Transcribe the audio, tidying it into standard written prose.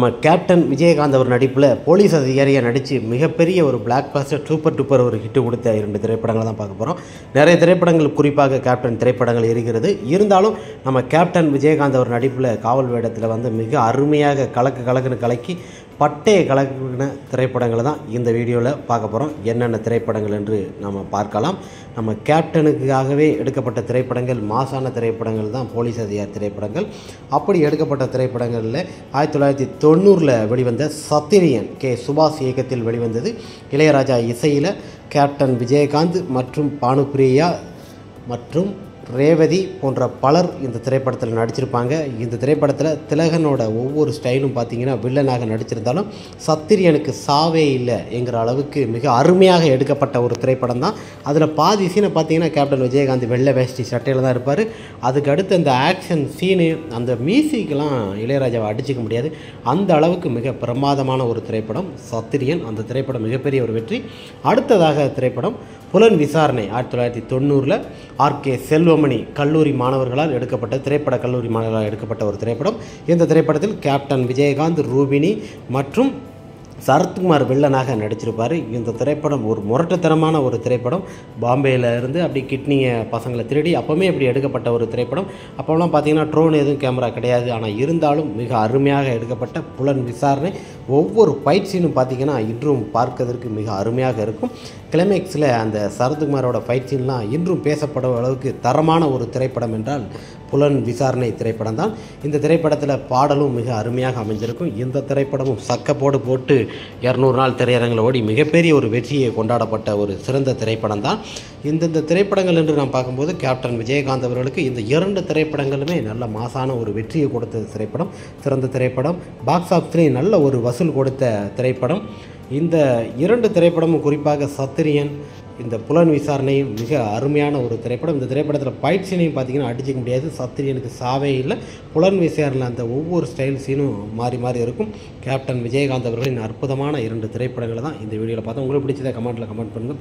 நம்ம கேப்டன் விஜயகாந்த் அவர் நடிப்பில் போலீஸ் அதிகாரியாக நடித்து மிகப்பெரிய ஒரு பிளாக் பாஸ்டர் சூப்பர் டூப்பர் ஒரு ஹிட்டு கொடுத்த 2 திரைப்படங்களை தான் பார்க்க போகிறோம். நிறைய திரைப்படங்கள் குறிப்பாக கேப்டன் திரைப்படங்கள் இருக்கிறது. இருந்தாலும் நம்ம கேப்டன் விஜயகாந்த் அவர் நடிப்பில் காவல் வேடத்தில் மிக அருமையாக கலக்குன்னு கலக்கி பட்டையை கலக்கின திரைப்படங்களை தான் இந்த வீடியோவில் பார்க்க போகிறோம். என்னென்ன திரைப்படங்கள் என்று நம்ம பார்க்கலாம். நம்ம கேப்டனுக்காகவே எடுக்கப்பட்ட திரைப்படங்கள், மாசான திரைப்படங்கள் தான் போலீஸ் அதிகாரி திரைப்படங்கள். அப்படி எடுக்கப்பட்ட திரைப்படங்களில் 1990 வெளிவந்த சத்திரியன் கே சுபாஷ் இயக்கத்தில் வெளிவந்தது. இளையராஜா இசையில் கேப்டன் விஜயகாந்த் மற்றும் பானுப்பிரியா மற்றும் ரேவதி போன்ற பலர் இந்த திரைப்படத்தில் நடிச்சிருப்பாங்க. இந்த திரைப்படத்தில் திலகனோட ஒவ்வொரு ஸ்டைலும் பார்த்திங்கன்னா வில்லனாக நடிச்சிருந்தாலும் சத்திரியனுக்கு சாவே இல்லை என்கிற அளவுக்கு மிக அருமையாக எடுக்கப்பட்ட ஒரு திரைப்படம் தான். அதில் பாதி சீனை பார்த்திங்கன்னா கேப்டன் விஜயகாந்த் வெள்ளை வேஷ்டி சட்டையில் தான் இருப்பார். அதுக்கு அடுத்து அந்த ஆக்ஷன் சீனு, அந்த மியூசிக்கெலாம் இளையராஜாவை அடிச்சிக்க முடியாது. அந்த அளவுக்கு மிக பிரமாதமான ஒரு திரைப்படம் சத்திரியன். அந்த திரைப்படம் மிகப்பெரிய ஒரு வெற்றி. அடுத்ததாக திரைப்படம் புலன் விசாரணை 1990 ஆர்கே செல்வமணி கல்லூரி மாணவர்களால் எடுக்கப்பட்ட கல்லூரி மாணவர்களால் எடுக்கப்பட்ட ஒரு திரைப்படம். இந்த திரைப்படத்தில் கேப்டன் விஜயகாந்த், ரூபினி மற்றும் சரத்குமார் வில்லனாக நடிச்சிருப்பார். இந்த திரைப்படம் ஒரு முரட்டுத்தனமான ஒரு திரைப்படம். பாம்பேயில் இருந்து அப்படி கிட்னியை பசங்களை திருடி அப்போவுமே இப்படி எடுக்கப்பட்ட ஒரு திரைப்படம். அப்போலாம் பார்த்திங்கன்னா ட்ரோன் எதுவும் கேமரா கிடையாது. ஆனால் இருந்தாலும் மிக அருமையாக எடுக்கப்பட்ட புலன் விசாரணை. ஒவ்வொரு ஃபைட் சீனும் பார்த்திங்கன்னா இன்றும் பார்க்கறதுக்கு மிக அருமையாக இருக்கும். கிளைமேக்ஸில் அந்த சரத்குமாரோட ஃபைட் சீன்லாம் இன்றும் பேசப்படும் அளவுக்கு தரமான ஒரு திரைப்படம் என்றால் புலன் விசாரணை திரைப்படம் தான். இந்த திரைப்படத்தில் பாடலும் மிக அருமையாக அமைஞ்சிருக்கும். இந்த திரைப்படமும் சக்கப்போடு போட்டு 200 நாள் திரையரங்கில் ஓடி மிகப்பெரிய ஒரு வெற்றியை கொண்டாடப்பட்ட ஒரு சிறந்த திரைப்படம் தான். இந்த திரைப்படங்கள் என்று நாம் பார்க்கும்போது கேப்டன் விஜயகாந்த் அவர்களுக்கு இந்த 2 திரைப்படங்களுமே நல்ல மாசான ஒரு வெற்றியை கொடுத்த திரைப்படம், சிறந்த திரைப்படம். பாக்ஸ் ஆஃபீஸ்லேயும் நல்ல ஒரு வசூல் கொடுத்த திரைப்படம். இந்த 2 திரைப்படமும் குறிப்பாக சத்திரியன், இந்த புலன் விசாரணையும் மிக அருமையான ஒரு திரைப்படம். இந்த திரைப்படத்தில் ஃபைட் சீனையும் பார்த்திங்கன்னா அடிச்சிக்க முடியாது. சத்திரியனுக்கு சாவே இல்லை. புலன் விசாரணையில் அந்த ஒவ்வொரு ஸ்டைல் சீனும் மாறி மாறி இருக்கும். கேப்டன் விஜயகாந்த் அவர்களின் அற்புதமான 2 திரைப்படங்களை தான் இந்த வீடியோவில் பார்த்தோம். உங்களுக்கு பிடிச்சதை கமெண்ட் பண்ணுங்கள்.